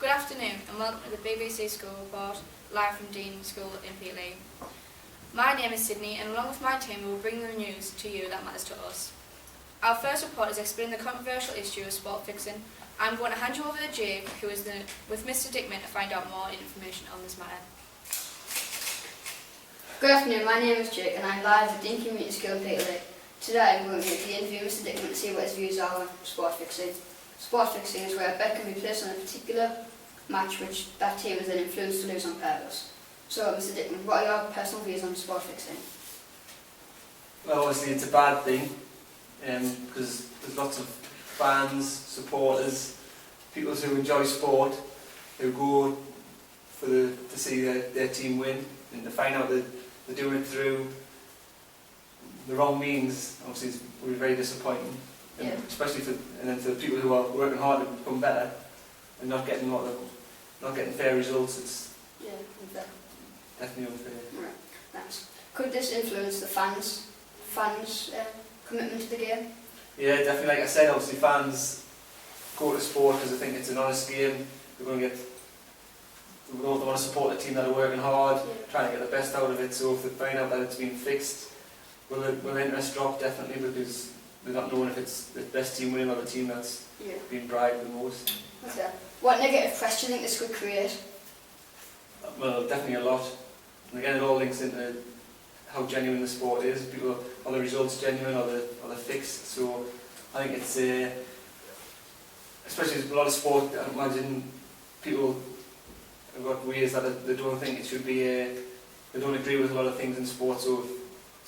Good afternoon and welcome to the BBC School Report, live from Dean School in Peterlee. My name is Sydney and along with my team we will bring the news to you that matters to us. Our first report is explaining the controversial issue of sport fixing. I'm going to hand you over to Jake, who is with Mr Dickman, to find out more information on this matter. Good afternoon, my name is Jake and I'm live at Dean Community School in Peterlee. Today I'm going to interview Mr Dickman to see what his views are on sport fixing. Sport fixing is where a bet can be placed on a particular match which that team is then influenced to lose on purpose. So Mr Dickman, what are your personal views on sport fixing? Well, obviously it's a bad thing because there's lots of fans, supporters, people who enjoy sport who go to see their team win, and to find out that they're doing it through the wrong means. Obviously it would be very disappointing, Yeah. especially for the people who are working hard to become better and not getting fair results. It's Unfair. definitely unfair. Right, thanks. Could this influence the fans' commitment to the game? Yeah, definitely. Like I said, obviously fans go to sport because they think it's an honest game. They want to support a team that are working hard, trying to get the best out of it. So if they find out that it's been fixed, will interest drop? Definitely, because they're not knowing if it's the best team winning or the team that's been bribed the most. Okay. What negative press do you think this could create? Well, definitely a lot. And again, it all links into how genuine the sport is. Are the results genuine or they're fixed? So I think it's especially a lot of sport. I imagine people have got ways that they don't think it should be. They don't agree with a lot of things in sport. So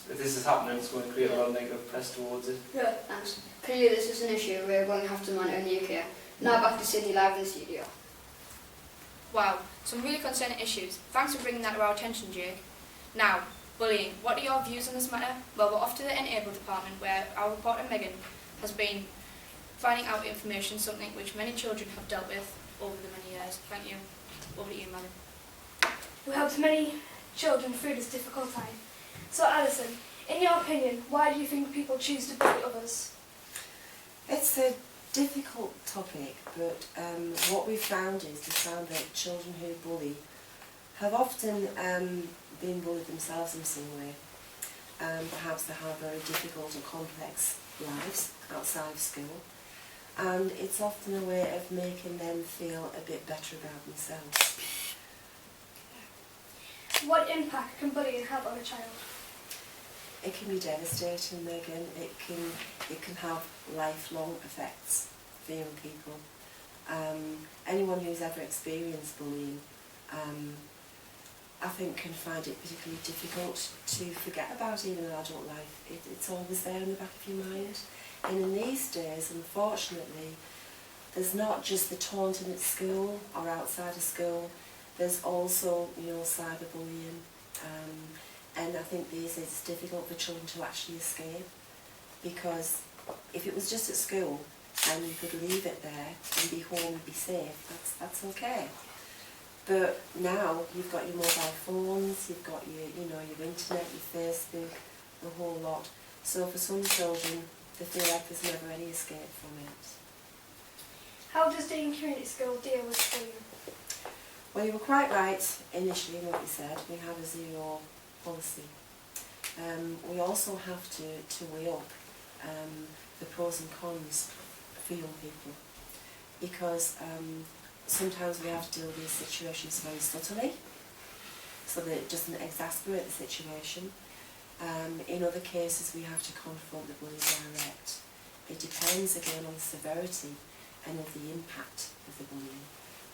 if this is happening, it's going to create a lot of negative press towards it. Yeah, thanks. Clearly this is an issue we're going to have to monitor in the UK. Now back to Sydney live in the studio. Wow, some really concerning issues. Thanks for bringing that to our attention, Jake. Now, bullying. What are your views on this matter? Well, we're off to the Enable department where our reporter Megan has been finding out information, something which many children have dealt with over the many years. Thank you. Over to you, Megan. Who helped many children through this difficult time. So Alison, in your opinion, why do you think people choose to bully others? It's a difficult topic, but what we've found that children who bully have often been bullied themselves in some way. Perhaps they have very difficult or complex lives outside of school, and it's often a way of making them feel a bit better about themselves. What impact can bullying have on a child? It can be devastating, Megan. It can have lifelong effects for young people. Anyone who's ever experienced bullying, I think, can find it particularly difficult to forget about even in adult life. It's always there in the back of your mind. And in these days, unfortunately, there's not just the taunting at school or outside of school. There's also, cyberbullying. And I think these days it's difficult for children to actually escape, because if it was just at school and you could leave it there and be home and be safe, that's okay. But now you've got your mobile phones, you've got your internet, your Facebook, the whole lot. So for some children, they feel like there's never any escape from it. How does Dean Community School deal with bullying? Well, you were quite right initially in what you said. We have a zero policy. We also have to weigh up the pros and cons for young people, because sometimes we have to deal with these situations very subtly so that it doesn't exasperate the situation. In other cases we have to confront the bully direct. It depends again on the severity and of the impact of the bullying.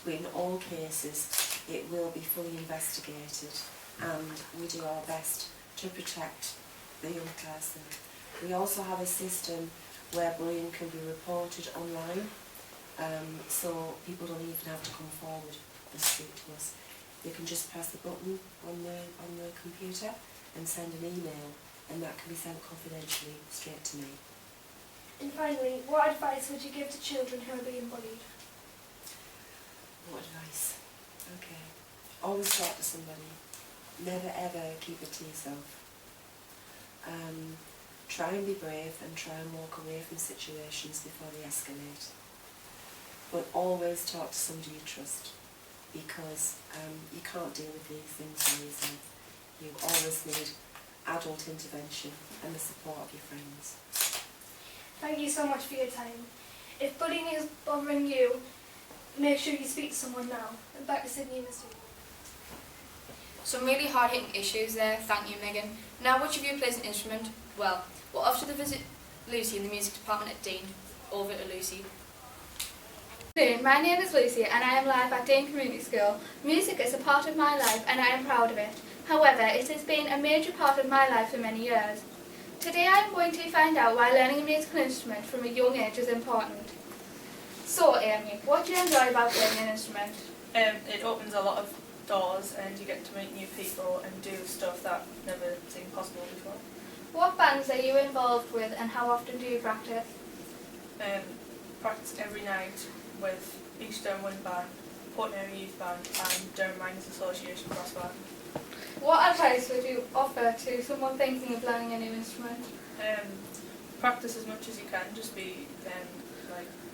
But in all cases it will be fully investigated, and we do our best to protect the young person. We also have a system where bullying can be reported online, so people don't even have to come forward and speak to us. They can just press the button on the computer and send an email, and that can be sent confidentially straight to me. And finally, what advice would you give to children who are being bullied? What advice? Okay. Always talk to somebody. Never ever keep it to yourself. Try and be brave and try and walk away from situations before they escalate. but always talk to somebody you trust, because you can't deal with these things by yourself. You always need adult intervention and the support of your friends. Thank you so much for your time. If bullying is bothering you, make sure you speak to someone now. And back to Sydney and Mr. Some really hard-hitting issues there, thank you Megan. Now which of you plays an instrument? Well, we're off to the visit Lucy in the music department at Dean. Over to Lucy. My name is Lucy and I am live at Dean Community School. Music is a part of my life and I am proud of it. However, it has been a major part of my life for many years. Today I am going to find out why learning a musical instrument from a young age is important. So Amy, what do you enjoy about playing an instrument? It opens a lot of doors and you get to meet new people and do stuff that never seemed possible before. What bands are you involved with and how often do you practice? Practice every night with East Durham Wind Band, Portnery Youth Band and Durham Miners Association Brass Band. What advice would you offer to someone thinking of learning a new instrument? Practice as much as you can, just be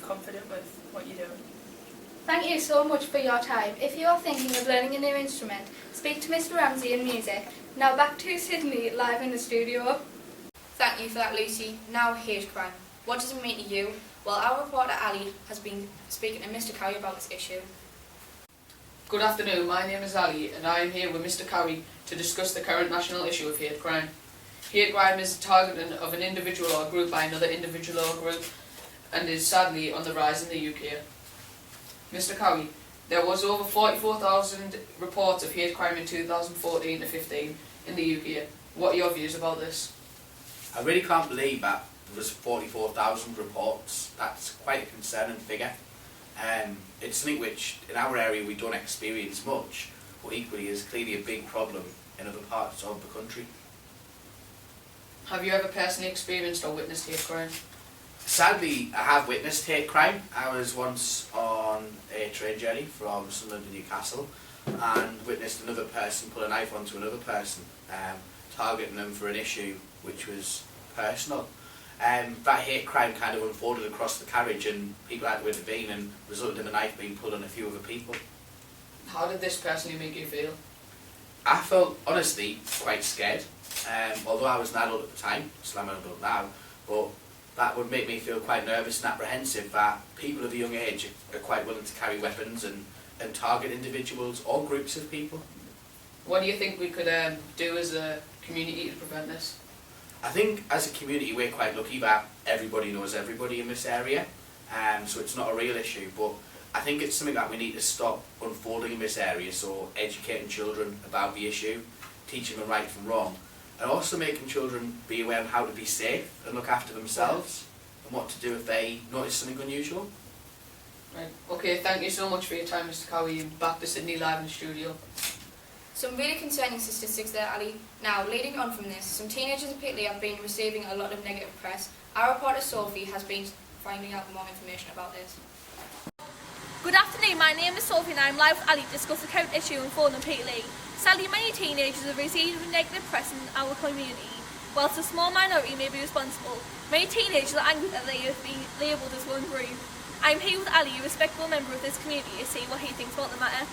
confident with what you're doing. Thank you so much for your time. If you are thinking of learning a new instrument, speak to Mr. Ramsey in music. Now back to Sydney, live in the studio. Thank you for that Lucy. Now hate crime. What does it mean to you? Well, our reporter Ali has been speaking to Mr. Cowie about this issue. Good afternoon, my name is Ali and I am here with Mr. Cowie to discuss the current national issue of hate crime. Hate crime is the targeting of an individual or group by another individual or group and is sadly on the rise in the UK. Mr. Cowie, there was over 44,000 reports of hate crime in 2014 to 15 in the UK. What are your views about this? I really can't believe that there was 44,000 reports. That's quite a concerning figure. It's something which in our area we don't experience much, but equally is clearly a big problem in other parts of the country. Have you ever personally experienced or witnessed hate crime? Sadly, I have witnessed hate crime. I was once on a train journey from Sunderland to Newcastle and witnessed another person pull a knife onto another person, targeting them for an issue which was personal. That hate crime kind of unfolded across the carriage and people had to intervene and resulted in a knife being pulled on a few other people. How did this personally make you feel? I felt, honestly, quite scared. Although I was an adult at the time, still I'm an adult now, but that would make me feel quite nervous and apprehensive that people of a young age are quite willing to carry weapons and target individuals or groups of people. What do you think we could do as a community to prevent this? I think as a community we're quite lucky that everybody knows everybody in this area, so it's not a real issue, but I think it's something that we need to stop unfolding in this area, so educating children about the issue, teaching them right from wrong, and also making children be aware of how to be safe and look after themselves and what to do if they notice something unusual. Right. Okay, thank you so much for your time, Mr. Cowie. Back to Sydney live in the studio. Some really concerning statistics there, Ali. Now, leading on from this, some teenagers in Pickley have been receiving a lot of negative press. Our reporter Sophie has been finding out more information about this. Good afternoon, my name is Sophie and I'm live with Ali to discuss the current issue in Fulham Pickley. Sadly, many teenagers have received negative press in our community. Whilst a small minority may be responsible, many teenagers are angry that they have been labelled as one group. I'm here with Ali, a respectable member of this community, to see what he thinks about the matter.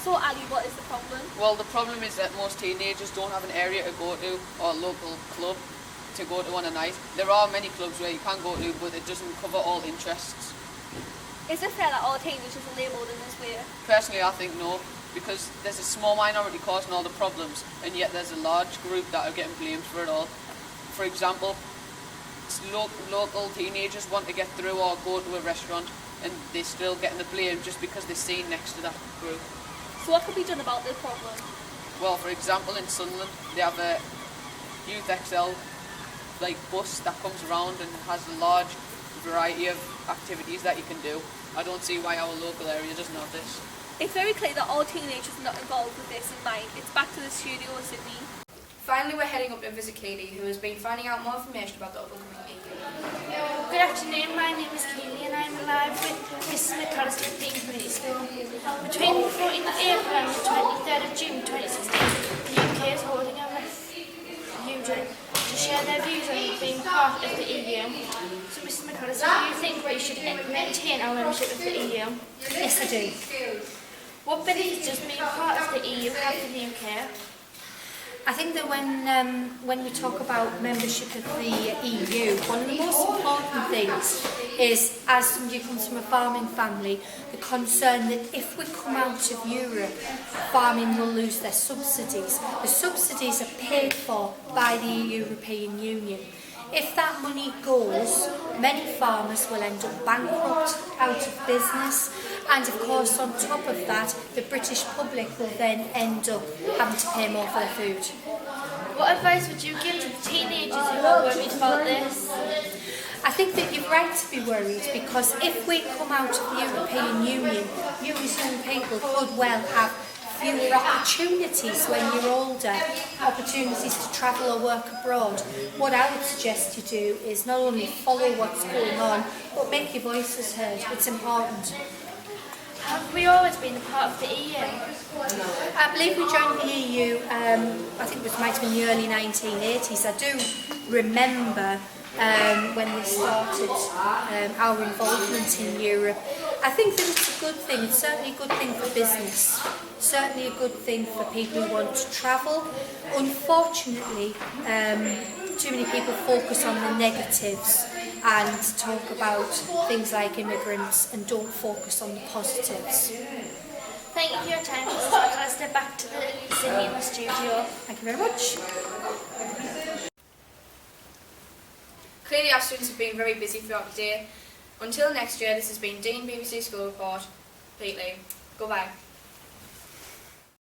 So Ali, what is the problem? Well, the problem is that most teenagers don't have an area to go to or a local club to go to on a night. There are many clubs where you can go to, but it doesn't cover all interests. Is it fair that all teenagers are labelled in this way? Personally, I think no, because there's a small minority causing all the problems, and yet there's a large group that are getting blamed for it all. For example, local teenagers want to get through or go to a restaurant, and they're still getting the blame just because they're seen next to that group. So what can be done about this problem? Well, for example, in Sunderland, they have a Youth XL bus that comes around and has a large variety of activities that you can do. I don't see why our local area doesn't have this. It's very clear that all teenagers are not involved with this in mind. It's back to the studio in Sydney. Finally, we're heading up to visit Katie, who has been finding out more information about the local community. Good afternoon, my name is Keely and I'm live with Mrs McAllister at Dean Community School. Between the 14th of April and the 23rd of June 2016, the UK is holding a refuge to share their views on being part of the EU. So, Mr. McCullough, do you think we should maintain our membership of the EU? Yes, I do. What benefits does being part of the EU have for the UK? I think that when we talk about membership of the EU, one of the most important things is, as somebody who comes from a farming family, the concern that if we come out of Europe, farming will lose their subsidies. The subsidies are paid for by the European Union. If that money goes, many farmers will end up bankrupt, out of business, and of course on top of that, the British public will then end up having to pay more for their food. What advice would you give to the teenagers who are worried about this? I think that you're right to be worried, because if we come out of the European Union, you as young people could well have fewer opportunities when you're older, opportunities to travel or work abroad. What I would suggest you do is not only follow what's going on, but make your voices heard. It's important. Have we always been a part of the EU? I believe we joined the EU, I think it might have been the early 1980s. I do remember when we started our involvement in Europe. I think that it's a good thing. It's certainly a good thing for business, certainly a good thing for people who want to travel. Unfortunately, too many people focus on the negatives and talk about things like immigrants and don't focus on the positives. Thank you for your time. I'll step back to the Sydney in the studio. Thank you very much. Clearly our students have been very busy throughout the day. Until next year, this has been Dean BBC School Report, Peatley. Goodbye.